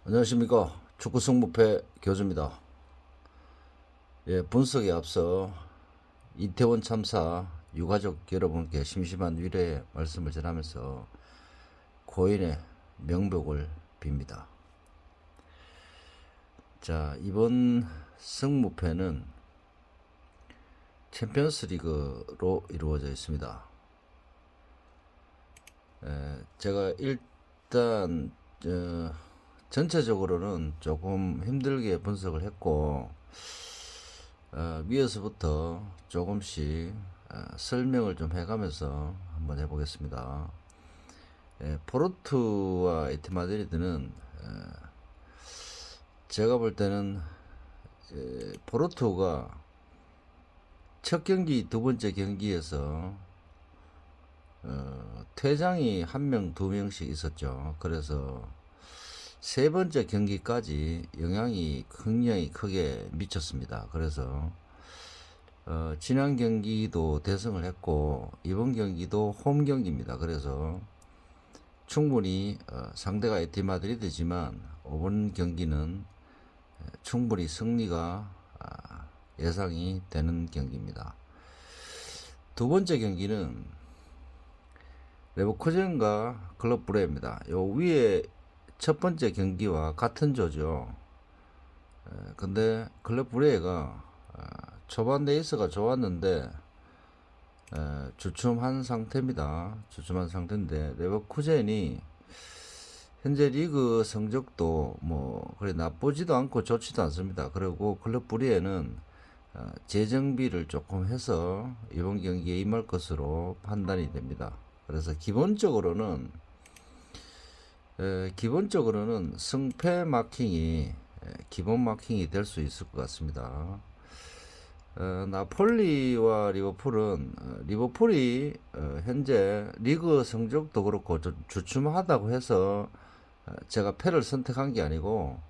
안녕하십니까. 축구 승부패 교주입니다. 예, 분석에 앞서 이태원 참사 유가족 여러분께 심심한 위로의 말씀을 전하면서 고인의 명복을 빕니다. 자, 이번 승무패는 챔피언스 리그로 이루어져 있습니다. 제가 일단 전체적으로는 조금 힘들게 분석을 했고 위에서부터 조금씩 설명을 좀 해가면서 한번 해보겠습니다. 포르투와 에티 마드리드는 제가 볼 때는 포르투가 첫 경기, 두 번째 경기에서 퇴장이 한 명, 두 명씩 있었죠. 그래서 세 번째 경기까지 영향이 굉장히 크게 미쳤습니다. 그래서 지난 경기도 대승을 했고 이번 경기도 홈 경기입니다. 그래서 충분히 상대가 에티 마드리드지만 이번 경기는 충분히 승리가 예상이 되는 경기입니다. 두 번째 경기는 레버쿠젠과 클럽 브레입니다. 요 위에 첫 번째 경기와 같은 조죠. 근데 클럽 브레가 초반 레이스가 좋았는데 주춤한 상태입니다. 주춤한 상태인데 레버쿠젠이 현재 리그 성적도 뭐 그래 나쁘지도 않고 좋지도 않습니다. 그리고 클럽 브레는 재정비를 조금 해서 이번 경기에 임할 것으로 판단이 됩니다. 그래서 기본적으로는 승패 마킹이 기본 마킹이 될 수 있을 것 같습니다. 나폴리와 리버풀은 리버풀이 현재 리그 성적도 그렇고 주춤하다고 해서 제가 패를 선택한 게 아니고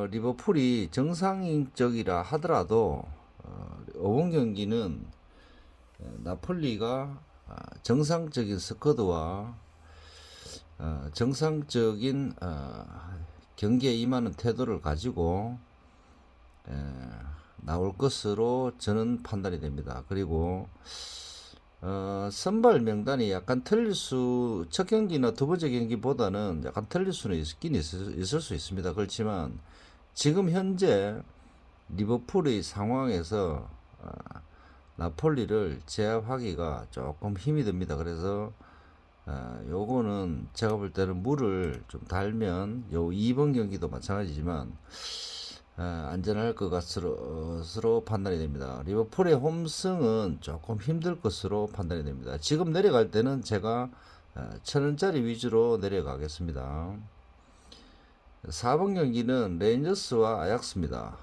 리버풀이 정상적이라 하더라도 이번 경기는 나폴리가 정상적인 스쿼드와 정상적인 경기에 임하는 태도를 가지고 나올 것으로 저는 판단이 됩니다. 그리고 선발 명단이 약간 첫 경기나 두 번째 경기보다는 약간 틀릴 수는 있을 수 있습니다. 그렇지만 지금 현재 리버풀의 상황에서 나폴리를 제압하기가 조금 힘이 듭니다. 그래서 요거는 제가 볼 때는 물을 좀 달면 요 2번 경기도 마찬가지지만 안전할 것 것으로 판단이 됩니다. 리버풀의 홈승은 조금 힘들 것으로 판단이 됩니다. 지금 내려갈 때는 제가 1,000원짜리 위주로 내려가겠습니다. 4번 경기는 레인저스와 아약스입니다.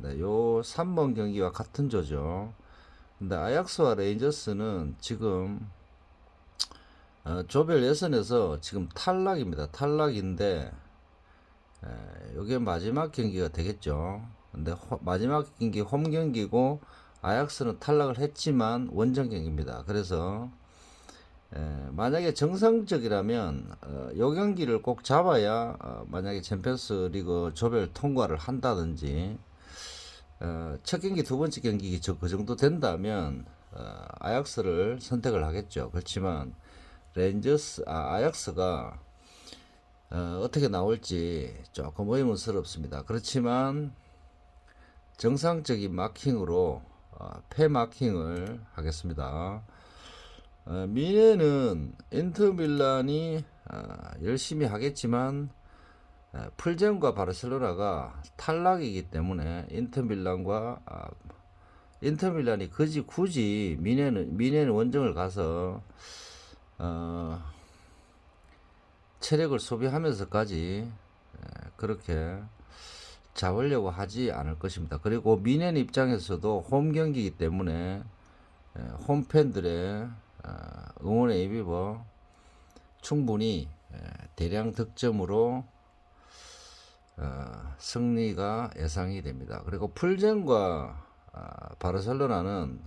네, 요 3번 경기와 같은 조죠. 근데 아약스와 레인저스는 지금 조별 예선에서 지금 탈락입니다. 탈락인데 이게 마지막 경기가 되겠죠. 근데 마지막 경기 홈 경기고 아약스는 탈락을 했지만 원정 경기입니다. 그래서 만약에 정상적이라면 요 경기를 꼭 잡아야 만약에 챔피언스 리그 조별 통과를 한다든지 첫 경기 두 번째 경기 그 정도 된다면 아약스를 선택을 하겠죠. 그렇지만 아약스가 어떻게 나올지 조금 의문스럽습니다. 그렇지만 정상적인 마킹으로 패 마킹을 하겠습니다. 미네는 인터밀란이 열심히 하겠지만 풀젠과 바르셀로나가 탈락이기 때문에 인터밀란이 굳이 미네는 원정을 가서 체력을 소비하면서까지 그렇게 잡으려고 하지 않을 것입니다. 그리고 미넨 입장에서도 홈 경기이기 때문에 홈 팬들의 응원에 입입어 충분히 대량 득점으로 승리가 예상이 됩니다. 그리고 풀젠과 바르셀로나는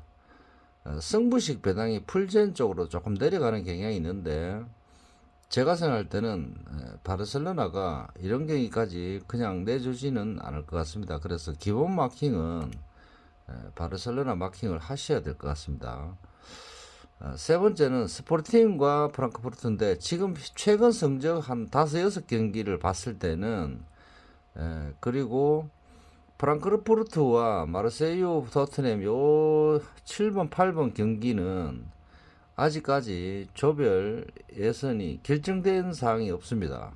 승부식 배당이 풀젠 쪽으로 조금 내려가는 경향이 있는데 제가 생각할 때는 바르셀로나가 이런 경기까지 그냥 내주지는 않을 것 같습니다. 그래서 기본 마킹은 바르셀로나 마킹을 하셔야 될 것 같습니다. 세 번째는 스포팅과 프랑크푸르트인데 지금 최근 성적 한 5-6경기를 봤을 때는 그리고 프랑크푸르트와 마르세유 토트넘 요 7번 8번 경기는 아직까지 조별 예선이 결정된 사항이 없습니다.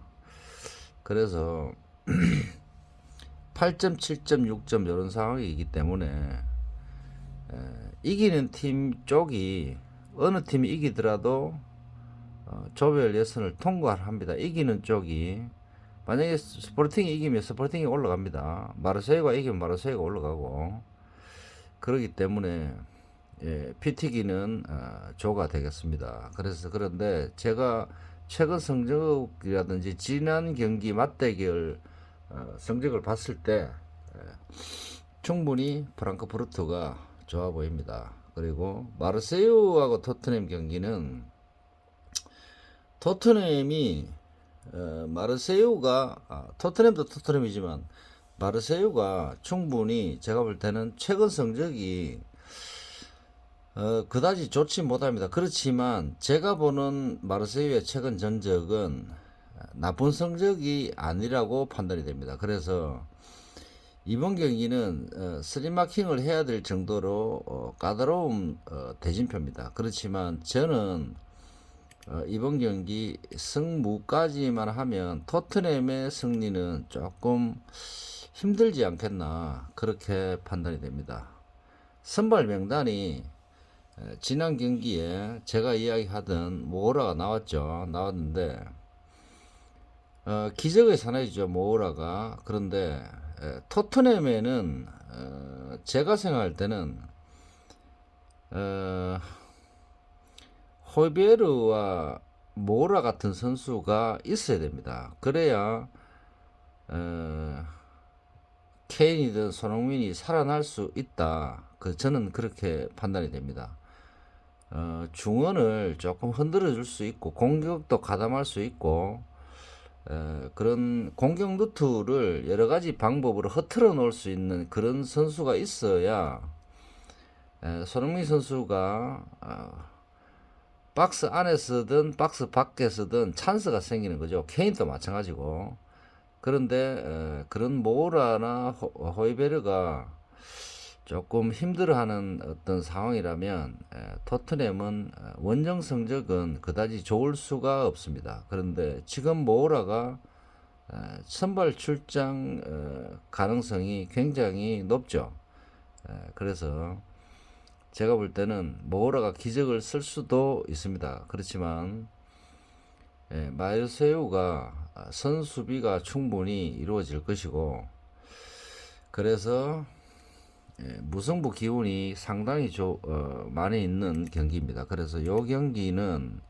그래서 8점, 7점, 6점 이런 상황이기 때문에 이기는 팀 쪽이 어느 팀이 이기더라도 조별 예선을 통과를 합니다. 이기는 쪽이 만약에 스포팅이 이기면 스포팅이 올라갑니다. 마르세유가 이기면 마르세유가 올라가고 그렇기 때문에 피튀기는 조가 되겠습니다. 그래서 그런데 제가 최근 성적이라든지 지난 경기 맞대결 성적을 봤을 때 충분히 프랑크푸르트가 좋아 보입니다. 그리고 마르세유하고 토트넘 경기는 토트넘이 마르세유가 토트넘도 토트넘이지만 마르세유가 충분히 제가 볼 때는 최근 성적이 그다지 좋지 못합니다. 그렇지만 제가 보는 마르세유의 최근 전적은 나쁜 성적이 아니라고 판단이 됩니다. 그래서 이번 경기는 스리마킹을 해야 될 정도로 까다로운 대진표입니다. 그렇지만 저는 이번 경기 승무까지만 하면 토트넘의 승리는 조금 힘들지 않겠나 그렇게 판단이 됩니다. 선발 명단이 지난 경기에 제가 이야기하던 모우라가 나왔는데 기적의 사나이죠 모우라가. 그런데 토트넘에는 제가 생각할 때는 호이베르와 모우라 같은 선수가 있어야 됩니다. 그래야 케인이든 손흥민이 살아날 수 있다. 저는 그렇게 판단이 됩니다. 중원을 조금 흔들어 줄 수 있고 공격도 가담할 수 있고 그런 공격 루트를 여러 가지 방법으로 흐트러 놓을 수 있는 그런 선수가 있어야 손흥민 선수가 박스 안에서든 박스 밖에서든 찬스가 생기는 거죠. 케인도 마찬가지고. 그런데 그런 모우라나 호이베르가 조금 힘들어하는 어떤 상황이라면 토트넘은 원정 성적은 그다지 좋을 수가 없습니다. 그런데 지금 모우라가 선발 출장 가능성이 굉장히 높죠. 그래서 제가 볼 때는 모우라가 기적을 쓸 수도 있습니다. 그렇지만 마르세유가 선수비가 충분히 이루어질 것이고 그래서 무승부 기운이 상당히 많이 있는 경기입니다. 그래서 이 경기는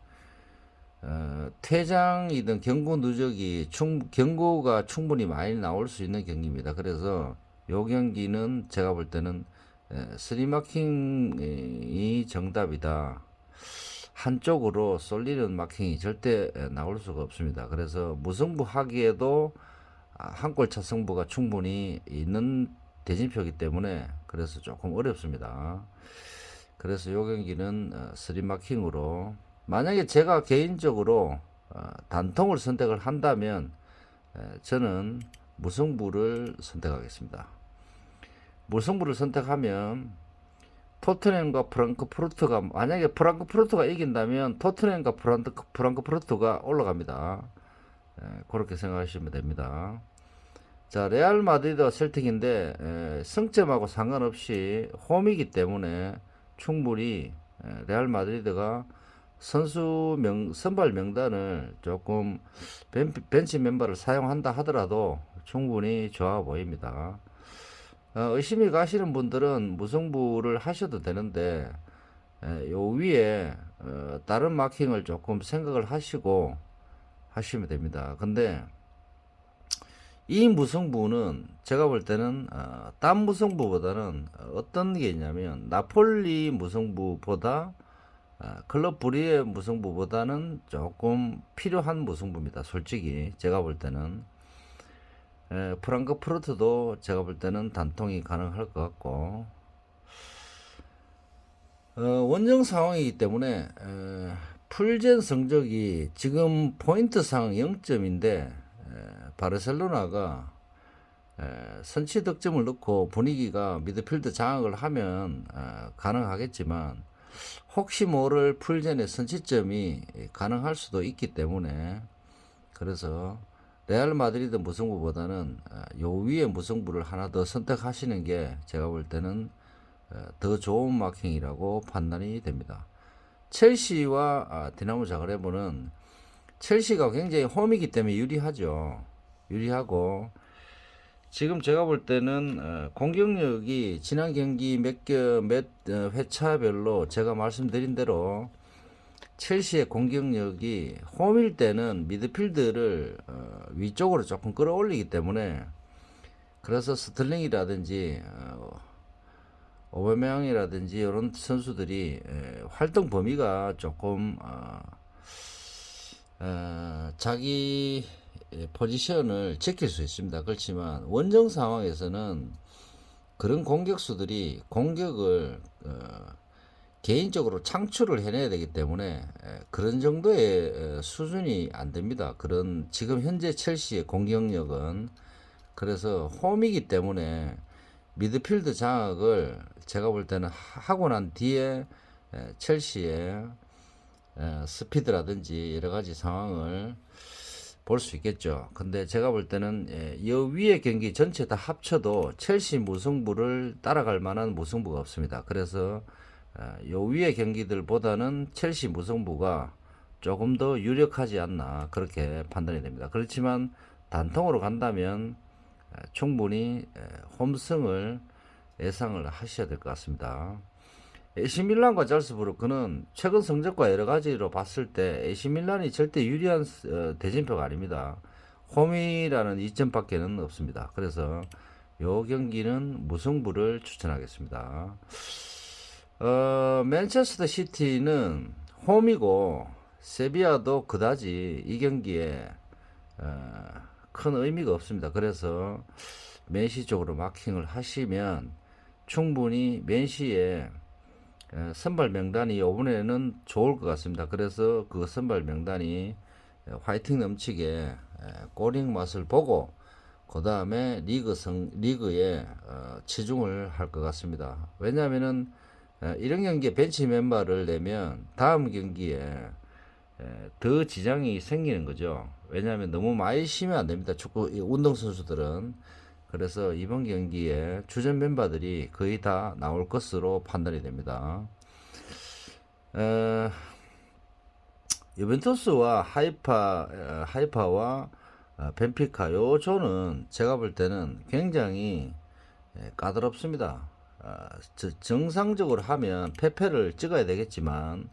퇴장이든 경고 누적이 경고가 충분히 많이 나올 수 있는 경기입니다. 그래서 이 경기는 제가 볼 때는 스리마킹이 정답이다. 한쪽으로 쏠리는 마킹이 절대 나올 수가 없습니다. 그래서 무승부 하기에도 한 골 차 승부가 충분히 있는 대진표이기 때문에 그래서 조금 어렵습니다. 그래서 이 경기는 스리마킹으로 만약에 제가 개인적으로 단통을 선택을 한다면 저는 무승부를 선택하겠습니다. 무승부를 선택하면 토트넘과 프랑크푸르트가 만약에 프랑크푸르트가 이긴다면 토트넘과 프랑크푸르트가 올라갑니다. 그렇게 생각하시면 됩니다. 자, 레알 마드리드와 셀틱인데 승점하고 상관없이 홈이기 때문에 충분히 레알 마드리드가 선발 명단을 조금 벤치 멤버를 사용한다 하더라도 충분히 좋아 보입니다. 의심이 가시는 분들은 무승부를 하셔도 되는데 요 위에 다른 마킹을 조금 생각을 하시고 하시면 됩니다. 근데 이 무승부는 제가 볼 때는 딴 무승부보다는 어떤 게 있냐면 나폴리 무승부보다 클럽 불의의 무승부보다는 조금 필요한 무승부입니다. 솔직히 제가 볼 때는 프랑크푸르트도 제가 볼 때는 단통이 가능할 것 같고 원정 상황이기 때문에 풀젠 성적이 지금 포인트상 0점인데 바르셀로나가 선취 득점을 넣고 분위기가 미드필드 장악을 하면 가능하겠지만 혹시 모를 풀젠의 선취점이 가능할 수도 있기 때문에 그래서 레알 마드리드 무승부보다는 요 위에 무승부를 하나 더 선택하시는 게 제가 볼 때는 더 좋은 마킹이라고 판단이 됩니다. 첼시와 디나모 자그레브는 첼시가 굉장히 홈이기 때문에 유리하죠. 유리하고 지금 제가 볼 때는 공격력이 지난 경기 몇 회차별로 제가 말씀드린 대로 첼시의 공격력이 홈일 때는 미드필드를 위쪽으로 조금 끌어올리기 때문에 그래서 스틀링이라든지 오바메양이라든지 이런 선수들이 활동 범위가 조금 자기 포지션을 지킬 수 있습니다. 그렇지만 원정 상황에서는 그런 공격수들이 공격을 개인적으로 창출을 해내야 되기 때문에 그런 정도의 수준이 안 됩니다. 그런 지금 현재 첼시의 공격력은 그래서 홈이기 때문에 미드필드 장악을 제가 볼 때는 하고 난 뒤에 첼시의 스피드라든지 여러 가지 상황을 볼 수 있겠죠. 근데 제가 볼 때는 이 위의 경기 전체 다 합쳐도 첼시 무승부를 따라갈 만한 무승부가 없습니다. 그래서 요 위의 경기들보다는 첼시 무승부가 조금 더 유력하지 않나 그렇게 판단이 됩니다. 그렇지만 단통으로 간다면 충분히 홈승을 예상을 하셔야 될 것 같습니다. AC 밀란과 잘스부르크는 최근 성적과 여러 가지로 봤을 때 AC 밀란이 절대 유리한 대진표가 아닙니다. 홈이라는 이점밖에는 없습니다. 그래서 요 경기는 무승부를 추천하겠습니다. 맨체스터 시티는 홈이고 세비야도 그다지 이 경기에 큰 의미가 없습니다. 그래서 맨시 쪽으로 마킹을 하시면 충분히 맨시의 선발 명단이 이번에는 좋을 것 같습니다. 그래서 그 선발 명단이 화이팅 넘치게 골링 맛을 보고 그 다음에 리그에 치중을 할 것 같습니다. 왜냐하면은 이런 경기에 벤치 멤버를 내면 다음 경기에 더 지장이 생기는 거죠. 왜냐하면 너무 많이 쉬면 안 됩니다. 축구 운동 선수들은. 그래서 이번 경기에 주전 멤버들이 거의 다 나올 것으로 판단이 됩니다. 유벤투스와 하이파와 벤피카 요 조는 제가 볼 때는 굉장히 까다롭습니다. 정상적으로 하면 패패를 찍어야 되겠지만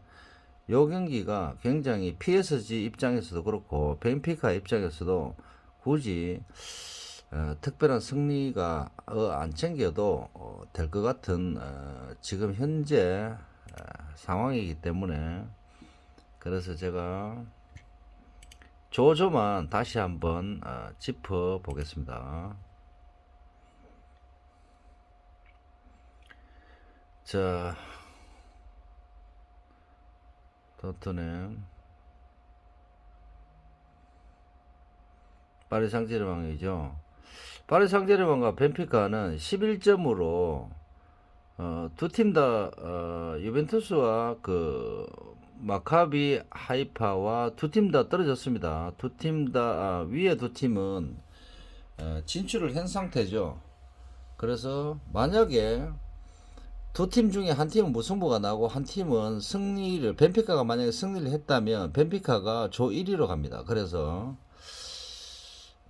요 경기가 굉장히 PSG 입장에서도 그렇고 벤피카 입장에서도 굳이 특별한 승리가 안 챙겨도 될 것 같은 지금 현재 상황이기 때문에 그래서 제가 조조만 다시 한번 짚어 보겠습니다. 자, 토트넘 파리 상제르맹이죠. 파리 상제르맹과 벤피카는 11점으로 두 팀 다 유벤투스와 그 마카비 하이파와 두 팀 다 떨어졌습니다. 두 팀 다 위에 두 팀은 진출을 한 상태죠. 그래서 만약에 두 팀 중에 한 팀은 무승부가 나고 한 팀은 승리를 벤피카가 만약에 승리를 했다면 벤피카가 조 1위로 갑니다. 그래서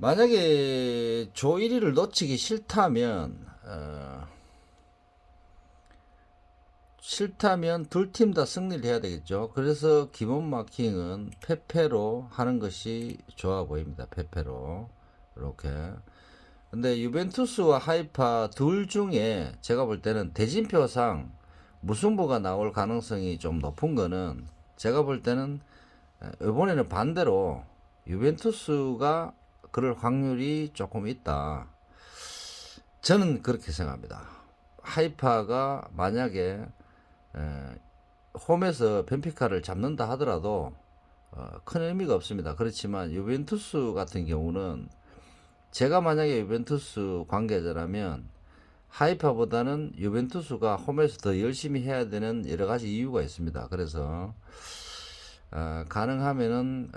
만약에 조 1위를 놓치기 싫다면 둘 팀 다 승리를 해야 되겠죠. 그래서 기본 마킹은 페페로 하는 것이 좋아 보입니다. 페페로 이렇게. 근데 유벤투스와 하이파 둘 중에 제가 볼 때는 대진표상 무승부가 나올 가능성이 좀 높은 거는 제가 볼 때는 이번에는 반대로 유벤투스가 그럴 확률이 조금 있다. 저는 그렇게 생각합니다. 하이파가 만약에 홈에서 벤피카를 잡는다 하더라도 큰 의미가 없습니다. 그렇지만 유벤투스 같은 경우는 제가 만약에 유벤투스 관계자라면 하이파보다는 유벤투스가 홈에서 더 열심히 해야 되는 여러 가지 이유가 있습니다. 그래서 가능하면은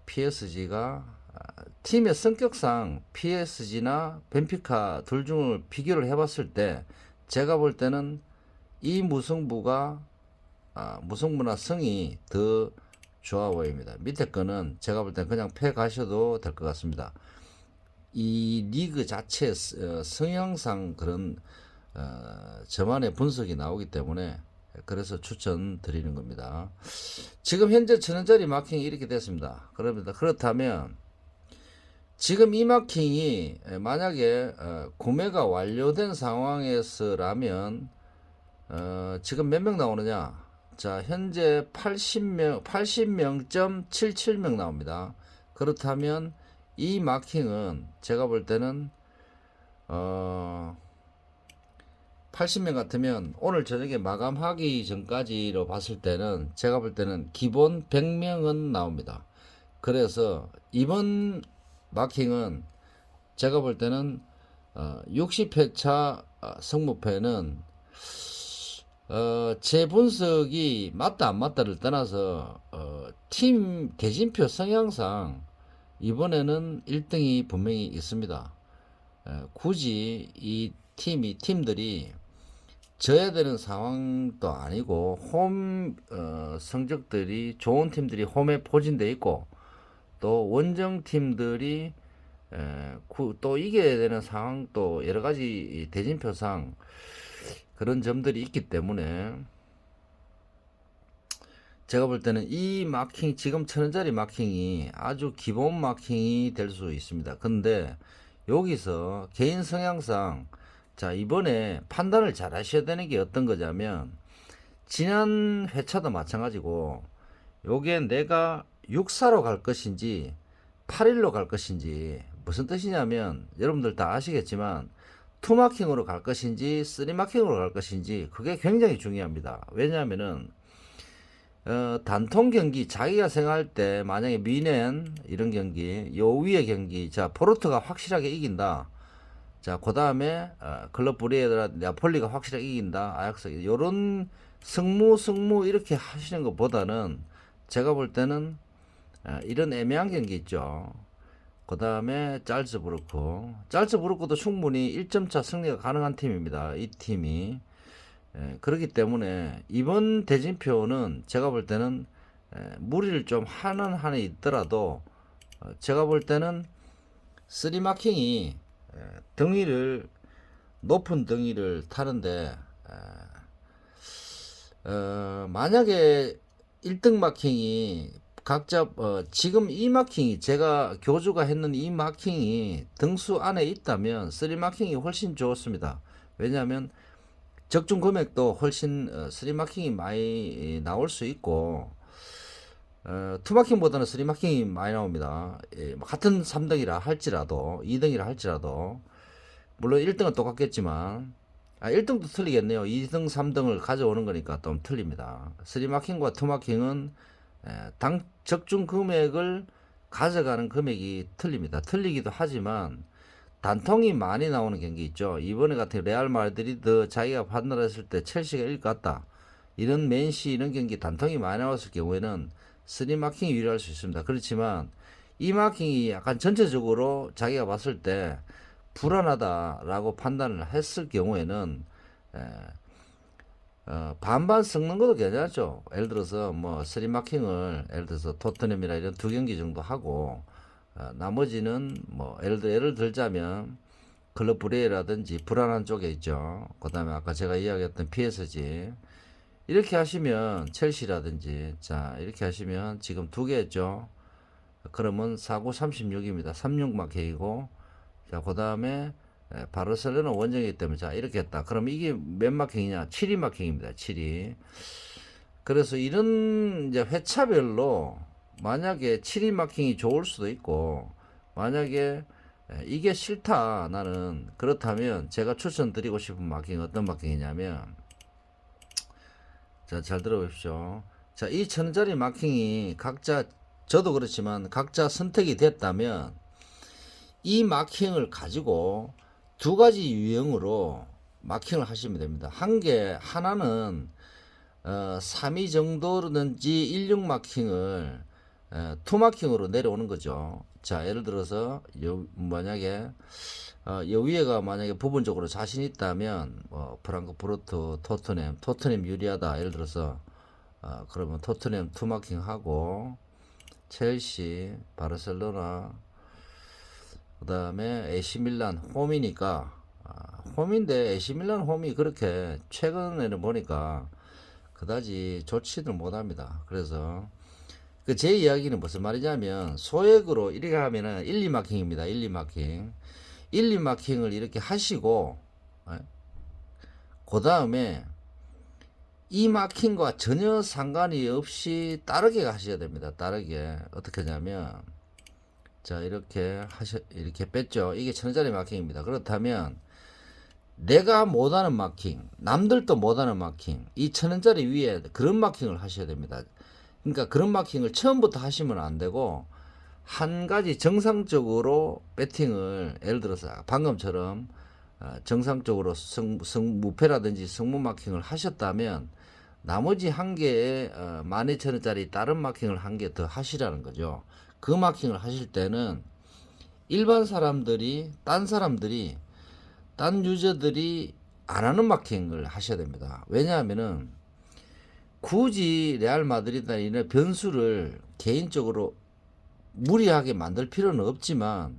PSG가 팀의 성격상 PSG나 벤피카 둘 중을 비교를 해봤을 때 제가 볼 때는 이 무승부가 무승부나 승이 더 좋아 보입니다. 밑에 거는 제가 볼 때는 그냥 패 가셔도 될 것 같습니다. 이 리그 자체 성향상 그런 저만의 분석이 나오기 때문에 그래서 추천드리는 겁니다. 지금 현재 1000원짜리 마킹이 이렇게 됐습니다. 그렇다면 지금 이 마킹이 만약에 구매가 완료된 상황에서라면 지금 몇 명 나오느냐? 자, 현재 80명.77명 나옵니다. 그렇다면 이 마킹은 제가 볼 때는 80명 같으면 오늘 저녁에 마감하기 전까지로 봤을 때는 제가 볼 때는 기본 100명은 나옵니다. 그래서 이번 마킹은 제가 볼 때는 60회차 승무패는 제 분석이 맞다 안 맞다를 떠나서 팀 대진표 성향상 이번에는 1등이 분명히 있습니다. 굳이 이 팀들이 져야 되는 상황도 아니고 홈 성적들이 좋은 팀들이 홈에 포진돼 있고 또 원정 팀들이 또 이겨야 되는 상황도 여러 가지 대진표상 그런 점들이 있기 때문에 제가 볼 때는 이 마킹 지금 1000원짜리 마킹이 아주 기본 마킹이 될 수 있습니다. 근데 여기서 개인 성향상 자 이번에 판단을 잘 하셔야 되는 게 어떤 거냐면 지난 회차도 마찬가지고 요게 내가 6사로 갈 것인지 8일로 갈 것인지 무슨 뜻이냐면 여러분들 다 아시겠지만 2마킹으로 갈 것인지 3마킹으로 갈 것인지 그게 굉장히 중요합니다. 왜냐하면은 단통 경기 자기가 생각할 때 만약에 미넨 이런 경기 요 위의 경기 자 포르투가 확실하게 이긴다. 자 그 다음에 클럽 브리에드라 나폴리가 확실하게 이긴다. 아약스 요런 승무 이렇게 하시는 것보다는 제가 볼 때는 이런 애매한 경기 있죠. 그 다음에 짤츠부르크도 충분히 1점차 승리가 가능한 팀입니다. 이 팀이 그렇기 때문에 이번 대진표는 제가 볼 때는 무리를 좀 하는 한에 있더라도 제가 볼 때는 3마킹이 등위를 높은 등위를 타는데 만약에 1등 마킹이 각자 지금 이 마킹이 제가 교주가 했는 이 마킹이 등수 안에 있다면 3마킹이 훨씬 좋습니다. 왜냐하면 적중 금액도 훨씬 3마킹이 많이 나올 수 있고 2마킹보다는 3마킹이 많이 나옵니다. 같은 3등이라 할지라도 2등이라 할지라도 물론 1등은 똑같겠지만 1등도 틀리겠네요. 2등 3등을 가져오는 거니까 좀 틀립니다. 3마킹과 2마킹은 적중 금액을 가져가는 금액이 틀립니다. 틀리기도 하지만 단통이 많이 나오는 경기 있죠. 이번에 같은 레알 마드리드 자기가 판단했을 때 첼시가 이길 것 같다. 이런 맨시 이런 경기 단통이 많이 나왔을 경우에는 3마킹이 유리할 수 있습니다. 그렇지만 이 마킹이 약간 전체적으로 자기가 봤을 때 불안하다라고 판단을 했을 경우에는 반반 섞는 것도 괜찮죠. 예를 들어서 뭐 3마킹을 예를 들어서 토트넘이나 이런 두 경기 정도 하고 나머지는 뭐 예를 들자면 클럽 브레이라든지 불안한 쪽에 있죠. 그 다음에 아까 제가 이야기했던 PSG 이렇게 하시면 첼시라든지 자 이렇게 하시면 지금 두 개 했죠. 그러면 4936입니다. 36마킹이고 자 그 다음에 바르셀로나 원정이기 때문에 자 이렇게 했다. 그럼 이게 몇 마킹이냐? 7위 마킹입니다. 7위. 그래서 이런 이제 회차별로 만약에 7위 마킹이 좋을 수도 있고 만약에 이게 싫다 나는 그렇다면 제가 추천드리고 싶은 마킹 어떤 마킹이냐면 자 잘 들어보십시오. 자 이 1000원짜리 마킹이 각자 저도 그렇지만 각자 선택이 됐다면 이 마킹을 가지고 두 가지 유형으로 마킹을 하시면 됩니다. 하나는 3위 정도든지 16 마킹을 2 마킹으로 내려오는 거죠. 자, 예를 들어서 만약에 요 위에가 만약에 부분적으로 자신 있다면 프랑크푸르트, 토트넘 유리하다. 예를 들어서 그러면 토트넘 2 마킹 하고 첼시, 바르셀로나 그다음에 에시밀란 홈이니까 홈인데 에시밀란 홈이 그렇게 최근에는 보니까 그다지 좋지는 못합니다. 그래서 그 제 이야기는 무슨 말이냐면 소액으로 이렇게 하면은 1, 2마킹입니다. 1, 2마킹. 1, 2마킹을 이렇게 하시고 그 다음에 이 마킹과 전혀 상관이 없이 다르게 하셔야 됩니다. 다르게 어떻게 하냐면 자 이렇게 뺐죠. 이게 1000원짜리 마킹입니다. 그렇다면 내가 못하는 마킹, 남들도 못하는 마킹, 이 1000원짜리 위에 그런 마킹을 하셔야 됩니다. 그러니까 그런 마킹을 처음부터 하시면 안 되고 한 가지 정상적으로 배팅을 예를 들어서 방금처럼 정상적으로 무패라든지 성무 마킹을 하셨다면 나머지 한 개에 12,000원짜리 다른 마킹을 한 개 더 하시라는 거죠. 그 마킹을 하실 때는 일반 사람들이 딴 유저들이 안 하는 마킹을 하셔야 됩니다. 왜냐하면은 굳이 레알 마드리드나 이런 변수를 개인적으로 무리하게 만들 필요는 없지만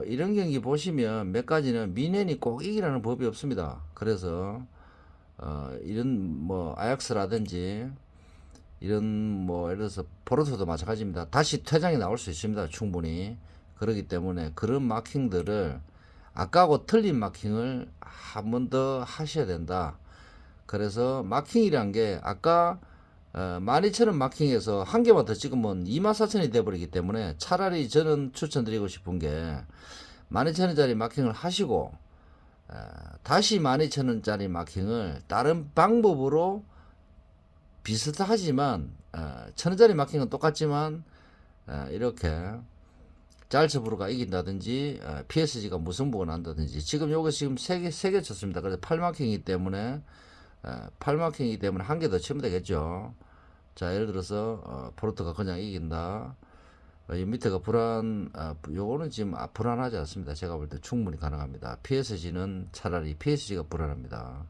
이런 경기 보시면 몇 가지는 미넨이 꼭 이기라는 법이 없습니다. 그래서 이런 뭐 아약스라든지 이런 뭐 예를 들어서 포르투도 마찬가지입니다. 다시 퇴장이 나올 수 있습니다. 충분히. 그렇기 때문에 그런 마킹들을 아까하고 틀린 마킹을 한 번 더 하셔야 된다. 그래서 마킹이란 게 아까 12,000원 마킹에서 한 개만 더 찍으면 24,000원이 돼버리기 때문에 차라리 저는 추천드리고 싶은 게 12,000원짜리 마킹을 하시고 다시 12,000원짜리 마킹을 다른 방법으로 비슷하지만 1,000원짜리 마킹은 똑같지만 이렇게 짤츠부르가 이긴다든지 PSG가 무승부가 난다든지 지금 요거 지금 3개 쳤습니다. 그래서 8마킹이기 때문에 8마킹이기 때문에 한 개 더 치면 되겠죠. 자 예를 들어서 포르투가 그냥 이긴다. 이 밑에가 요거는 지금 불안하지 않습니다. 제가 볼 때 충분히 가능합니다. PSG는 차라리 PSG가 불안합니다.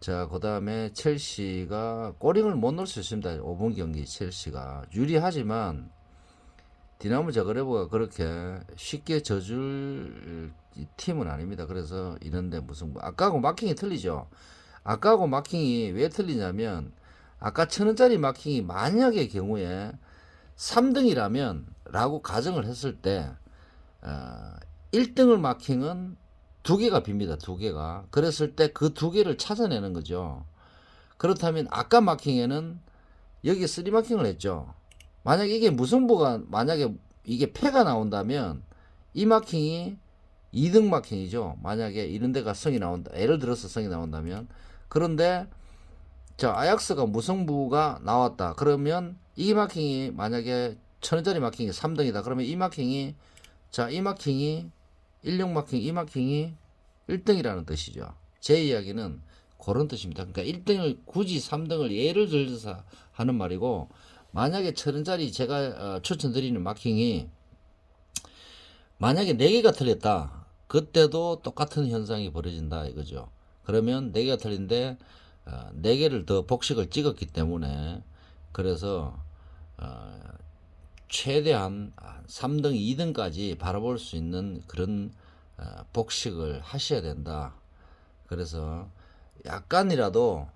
자, 그 다음에 첼시가 꼬링을 못 넣을 수 있습니다. 5번 경기 첼시가 유리하지만 디나모 자그레브가 그렇게 쉽게 져줄 팀은 아닙니다. 그래서 이런데 무슨 아까하고 마킹이 틀리죠. 아까하고 마킹이 왜 틀리냐면 아까 1,000원짜리 마킹이 만약의 경우에 3등이라면 라고 가정을 했을 때 1등을 마킹은 2개가 빕니다. 2개가. 그랬을 때 그 2개를 찾아내는 거죠. 그렇다면 아까 마킹에는 여기 3마킹을 했죠. 만약에 이게 무승부가 만약에 이게 패가 나온다면 이 마킹이 2등 마킹이죠. 만약에 이런 데가 성이 나온다. 예를 들어서 성이 나온다면 그런데 자 아약스가 무승부가 나왔다. 그러면 이 마킹이 만약에 1,000원짜리 마킹이 3등이다. 그러면 이 마킹이 16 마킹 이 마킹이 1등이라는 뜻이죠. 제 이야기는 그런 뜻입니다. 그러니까 1등을 굳이 3등을 예를 들어서 하는 말이고 만약에 1,000원짜리 제가 추천드리는 마킹이 만약에 4개가 틀렸다. 그때도 똑같은 현상이 벌어진다 이거죠. 그러면 4개가 틀린데 4개를 더 복식을 찍었기 때문에 그래서 최대한 3등, 2등까지 바라볼 수 있는 그런 복식을 하셔야 된다. 그래서 약간이라도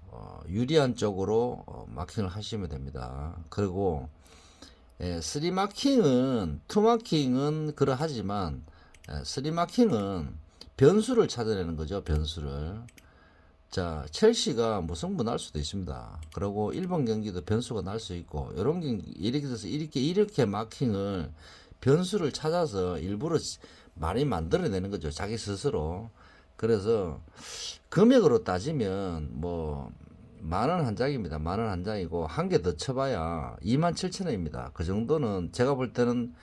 유리한 쪽으로 마킹을 하시면 됩니다. 그리고 3마킹은 2마킹은 그러하지만 스리마킹은 변수를 찾아내는 거죠. 변수를. 자, 첼시가 무승부 날 수도 있습니다. 그리고 일본 경기도 변수가 날 수 있고, 이런 경기, 이렇게 돼서 이렇게 마킹을, 변수를 찾아서 일부러 많이 만들어내는 거죠. 자기 스스로. 그래서, 금액으로 따지면, 뭐, 10,000원 한 장입니다. 10,000원 한 장이고, 한 개 더 쳐봐야 27,000원입니다. 그 정도는 제가 볼 때는,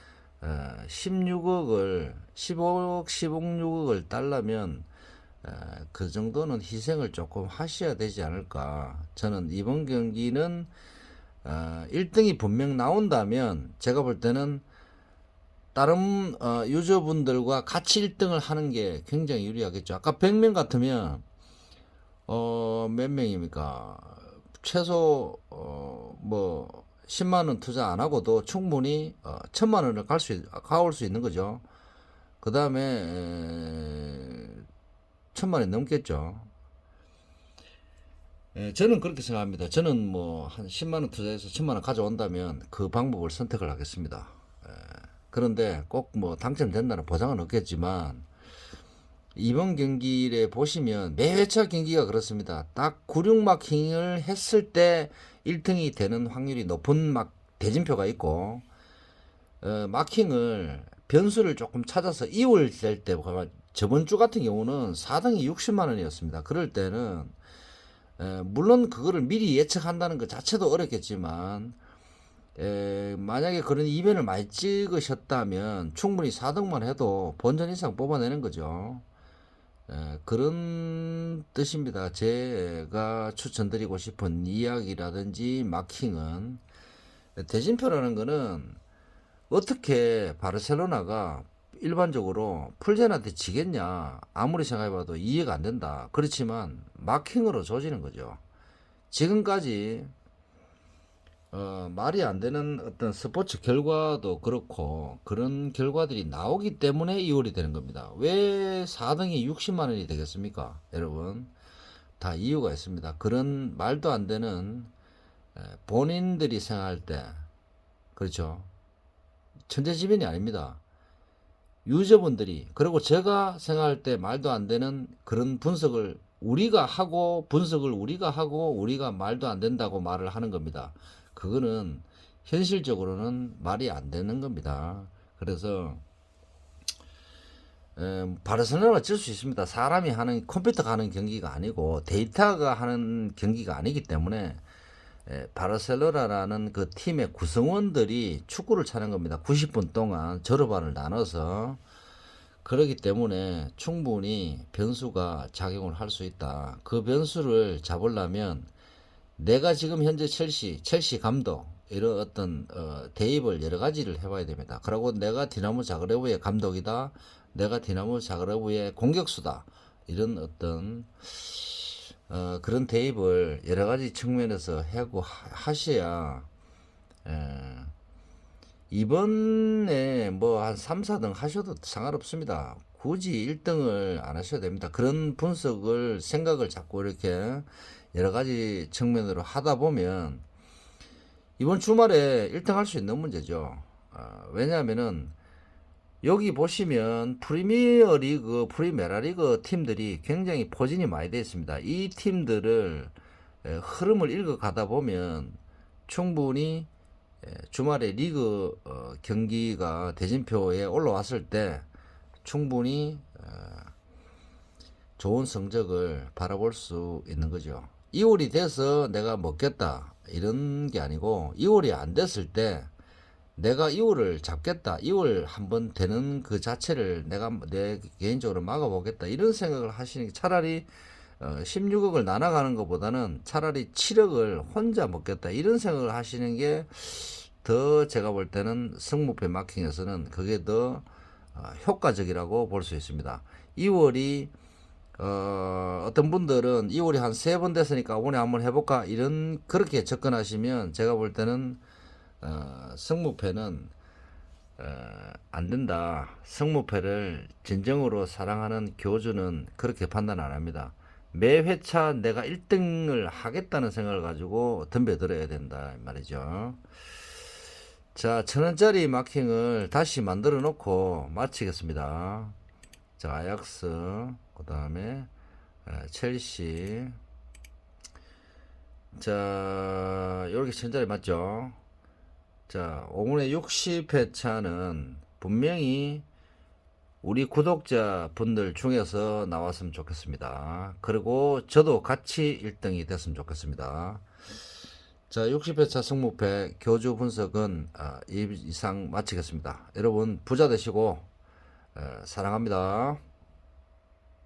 16억을, 15억, 16억을 달라면, 그 정도는 희생을 조금 하셔야 되지 않을까. 저는 이번 경기는 1등이 분명 나온다면 제가 볼 때는 다른 유저분들과 같이 1등을 하는 게 굉장히 유리하겠죠. 아까 100명 같으면 몇 명입니까? 최소 뭐 10만 원 투자 안 하고도 충분히 1,000만 원을 가올 수 있는 거죠. 그 다음에 1,000만 원이 넘겠죠. 저는 그렇게 생각합니다. 저는 뭐 한 10만 원 투자해서 1,000만 원 가져온다면 그 방법을 선택을 하겠습니다. 그런데 꼭 뭐 당첨된다는 보장은 없겠지만 이번 경기를 보시면 매 회차 경기가 그렇습니다. 딱 96마킹을 했을 때 1등이 되는 확률이 높은 대진표가 있고 마킹을 변수를 조금 찾아서 2월 될 때 저번 주 같은 경우는 4등이 60만 원이었습니다. 그럴 때는 물론 그거를 미리 예측한다는 것 자체도 어렵겠지만 만약에 그런 이변을 많이 찍으셨다면 충분히 4등만 해도 본전 이상 뽑아내는 거죠. 그런 뜻입니다. 제가 추천드리고 싶은 이야기라든지 마킹은 대진표라는 거는 어떻게 바르셀로나가 일반적으로 풀젠한테 지겠냐 아무리 생각해봐도 이해가 안 된다. 그렇지만 마킹으로 조지는 거죠. 지금까지 말이 안 되는 어떤 스포츠 결과도 그렇고 그런 결과들이 나오기 때문에 2월이 되는 겁니다. 왜 4등이 60만 원이 되겠습니까? 여러분 다 이유가 있습니다. 그런 말도 안 되는 본인들이 생각할 때 그렇죠. 천재지변이 아닙니다. 유저분들이 그리고 제가 생각할 때 말도 안 되는 그런 분석을 우리가 하고 우리가 말도 안 된다고 말을 하는 겁니다. 그거는 현실적으로는 말이 안 되는 겁니다. 그래서 바르셀로나가 질 수 있습니다. 사람이 하는 컴퓨터가 하는 경기가 아니고 데이터가 하는 경기가 아니기 때문에 바르셀로나라는 그 팀의 구성원들이 축구를 차는 겁니다. 90분 동안 절호반을 나눠서 그렇기 때문에 충분히 변수가 작용을 할 수 있다. 그 변수를 잡으려면 내가 지금 현재 첼시 감독 이런 어떤 대입을 여러 가지를 해봐야 됩니다. 그리고 내가 디나모 자그레브의 감독이다. 내가 디나모 자그레브의 공격수다. 이런 어떤 그런 대입을 여러 가지 측면에서 하고 하셔야 이번에 뭐 한 3, 4등 하셔도 상관없습니다. 굳이 1등을 안 하셔도 됩니다. 그런 분석을 생각을 자꾸 이렇게 여러 가지 측면으로 하다 보면 이번 주말에 1등 할 수 있는 문제죠. 왜냐하면은 여기 보시면 프리미어 리그, 프리메라 리그 팀들이 굉장히 포진이 많이 되어 있습니다. 이 팀들을 흐름을 읽어 가다 보면 충분히 주말에 리그 경기가 대진표에 올라왔을 때 충분히 좋은 성적을 바라볼 수 있는 거죠. 2월이 돼서 내가 먹겠다 이런 게 아니고 2월이 안 됐을 때 내가 2월을 잡겠다. 2월 한번 되는 그 자체를 내가 내 개인적으로 막아보겠다. 이런 생각을 하시는 게 차라리 16억을 나눠가는 것보다는 차라리 7억을 혼자 먹겠다. 이런 생각을 하시는 게 더 제가 볼 때는 승무패 마킹에서는 그게 더 효과적이라고 볼 수 있습니다. 2월이 어떤 분들은 2월이 한 3번 됐으니까 오늘 한번 해볼까 이런 그렇게 접근하시면 제가 볼 때는 승무패는 안 된다. 승무패를 진정으로 사랑하는 교주는 그렇게 판단 안 합니다. 매 회차 내가 1등을 하겠다는 생각을 가지고 덤벼들어야 된다 말이죠. 자, 1,000원짜리 마킹을 다시 만들어 놓고 마치겠습니다. 자, 아약스, 그 다음에 첼시. 자, 요렇게 1,000원짜리 맞죠? 자, 오늘의 60회차는 분명히 우리 구독자 분들 중에서 나왔으면 좋겠습니다. 그리고 저도 같이 1등이 됐으면 좋겠습니다. 자, 60회차 승무패 교주 분석은 이 이상 마치겠습니다. 여러분 부자 되시고 사랑합니다.